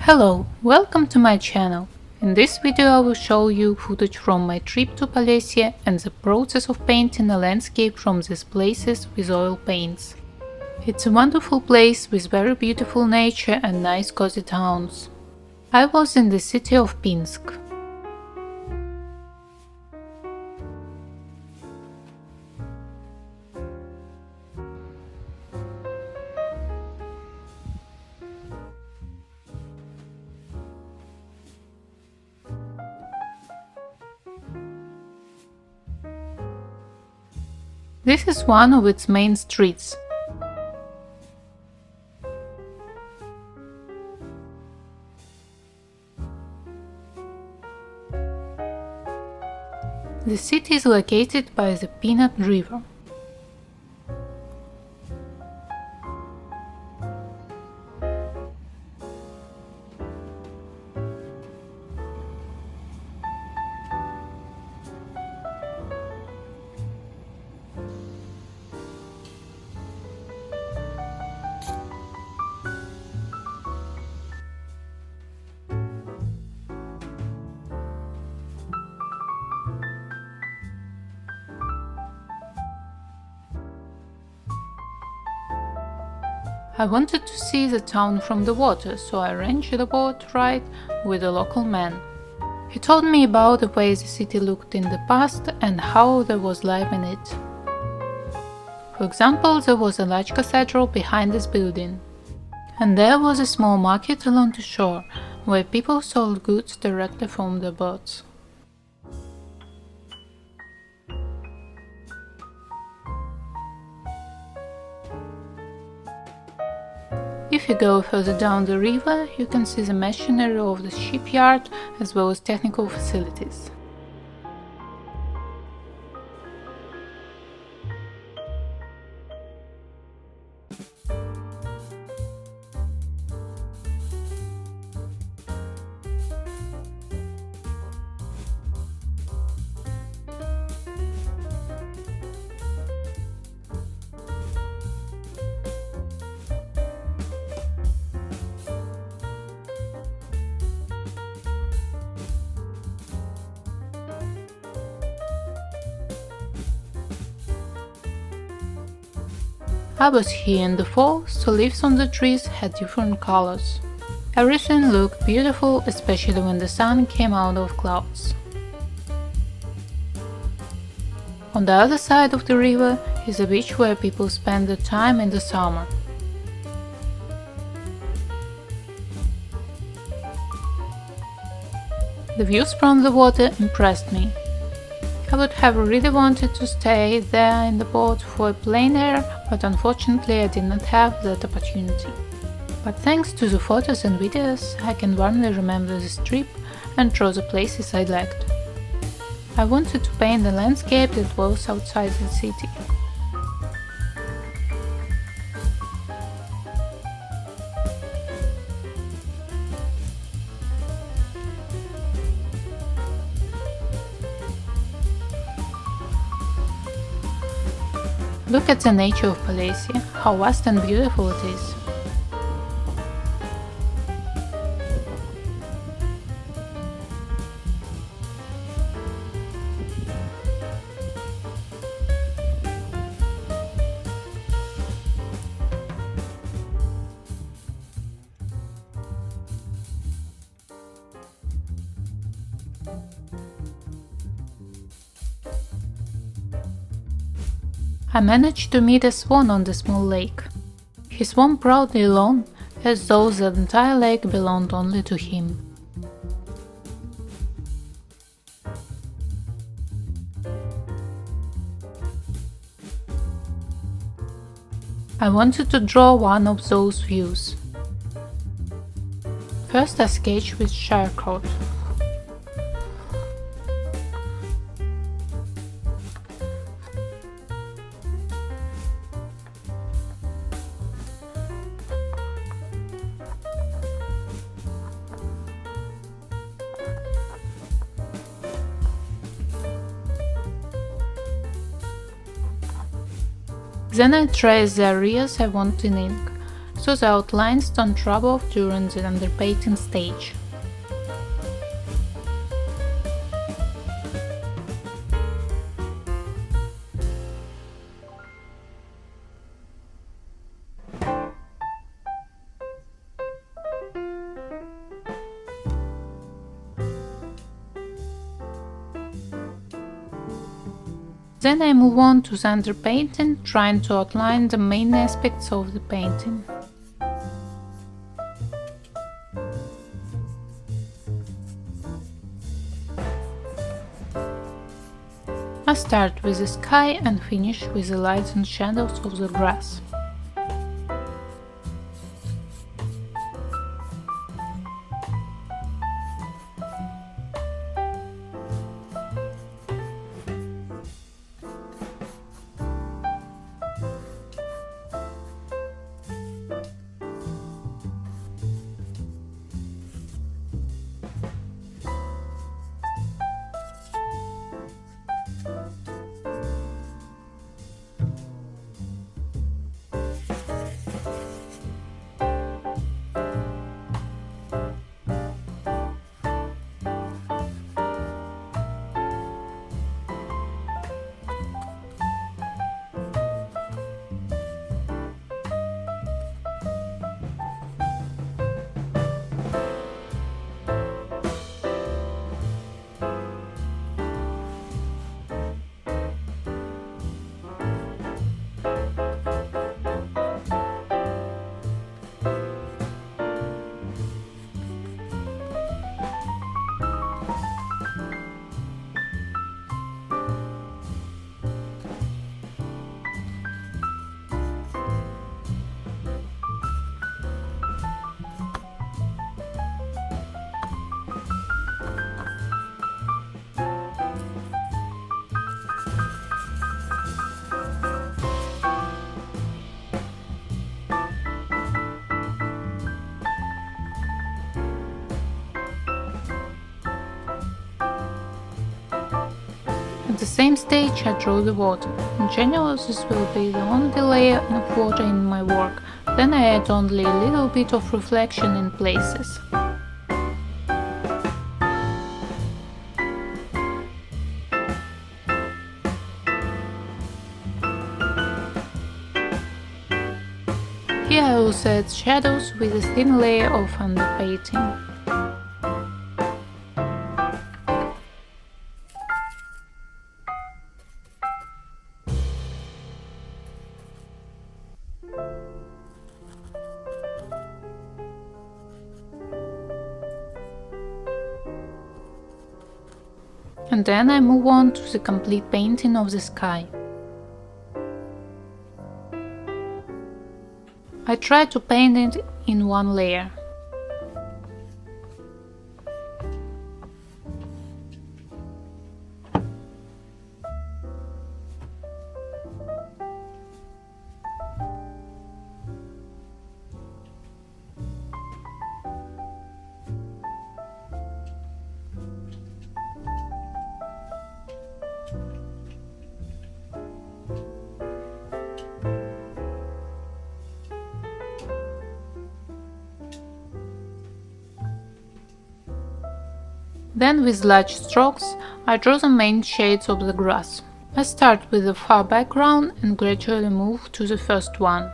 Hello, welcome to my channel. In this video I will show you footage from my trip to Polesia and the process of painting a landscape from these places with oil paints. It's a wonderful place with very beautiful nature and nice cozy towns. I was in the city of Pinsk. This is one of its main streets. The city is located by the Pina River. I wanted to see the town from the water, so I arranged the boat ride with a local man. He told me about the way the city looked in the past and how there was life in it. For example, there was a large cathedral behind this building. And there was a small market along the shore, where people sold goods directly from their boats. If you go further down the river, you can see the machinery of the shipyard as well as technical facilities. I was here in the fall, so leaves on the trees had different colors. Everything looked beautiful, especially when the sun came out of clouds. On the other side of the river is a beach where people spend their time in the summer. The views from the water impressed me. I would have really wanted to stay there in the boat for a plein air, but unfortunately I did not have that opportunity. But thanks to the photos and videos, I can warmly remember this trip and draw the places I liked. I wanted to paint the landscape that was outside the city. Look at the nature of Polesia, how vast and beautiful it is. I managed to meet a swan on the small lake. He swam proudly alone, as though the entire lake belonged only to him. I wanted to draw one of those views. First I sketched with charcoal. Then I traced the areas I want in ink, so so the outlines don't rub off during the underpainting stage. Then I move on to the underpainting, trying to outline the main aspects of the painting. I start with the sky and finish with the lights and shadows of the grass. At the same stage I draw the water. In general this will be the only layer of water in my work, then I add only a little bit of reflection in places. Here I also add shadows with a thin layer of underpainting. And then I move on to the complete painting of the sky. I try to paint it in one layer. Then with large strokes I draw the main shades of the grass. I start with the far background and gradually move to the first one.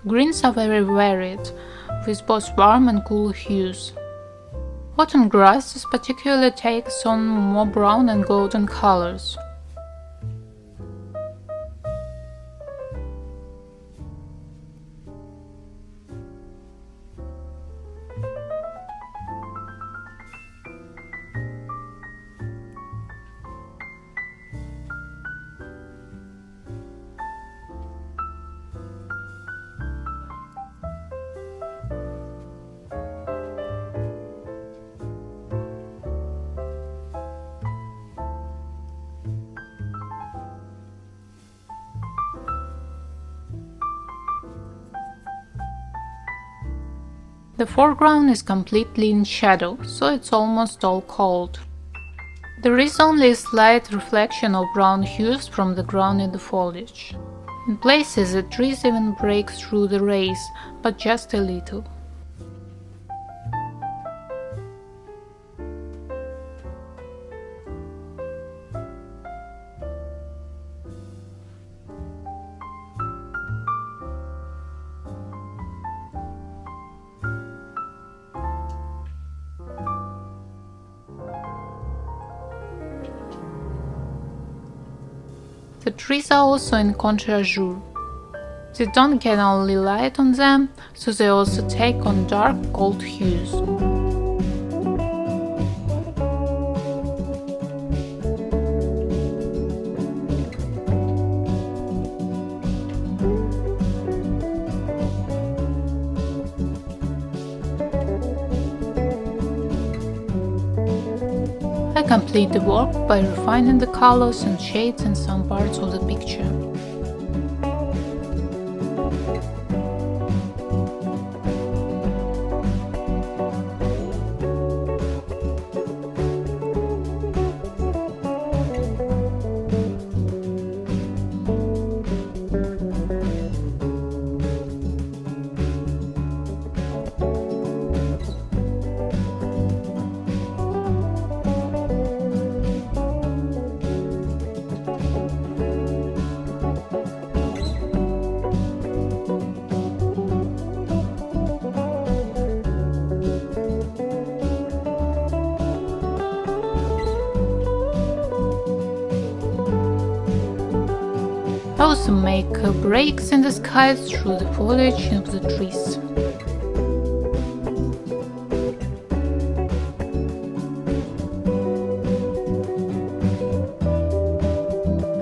Greens are very varied, with both warm and cool hues. Autumn grasses particularly takes on more brown and golden colors. The foreground is completely in shadow, so it's almost all cold. There is only a slight reflection of brown hues from the ground in the foliage. In places the trees even break through the rays, but just a little. The trees are also in contre-azure. They don't get only light on them, so they also take on dark, cold hues. I complete the work by refining the colors and shades in some parts of the picture. I also make breaks in the sky through the foliage of the trees.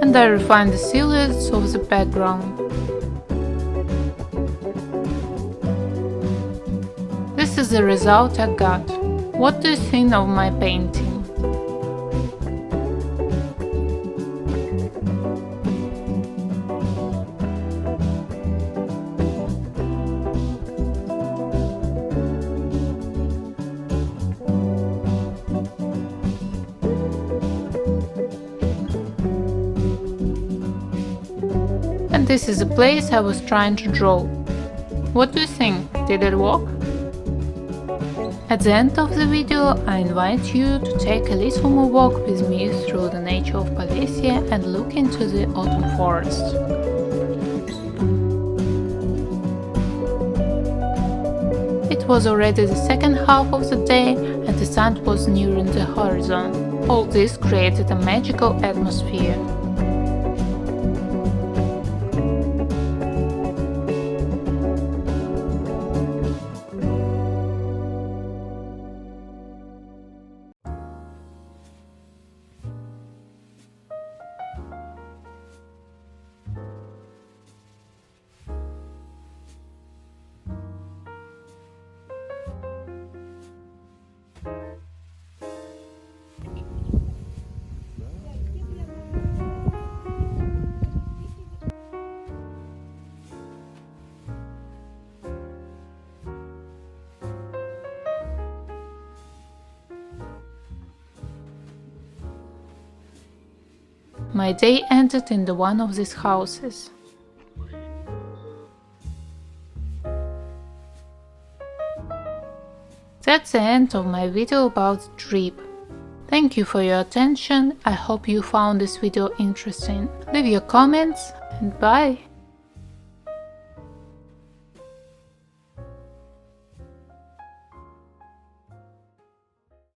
And I refine the silhouettes of the background. This is the result I got. What do you think of my painting? And this is the place I was trying to draw. What do you think? Did it work? At the end of the video, I invite you to take a little more walk with me through the nature of Polesia and look into the autumn forest. It was already the second half of the day and the sun was nearing the horizon. All this created a magical atmosphere. My day ended in one of these houses. That's the end of my video about the trip. Thank you for your attention. I hope you found this video interesting. Leave your comments and bye!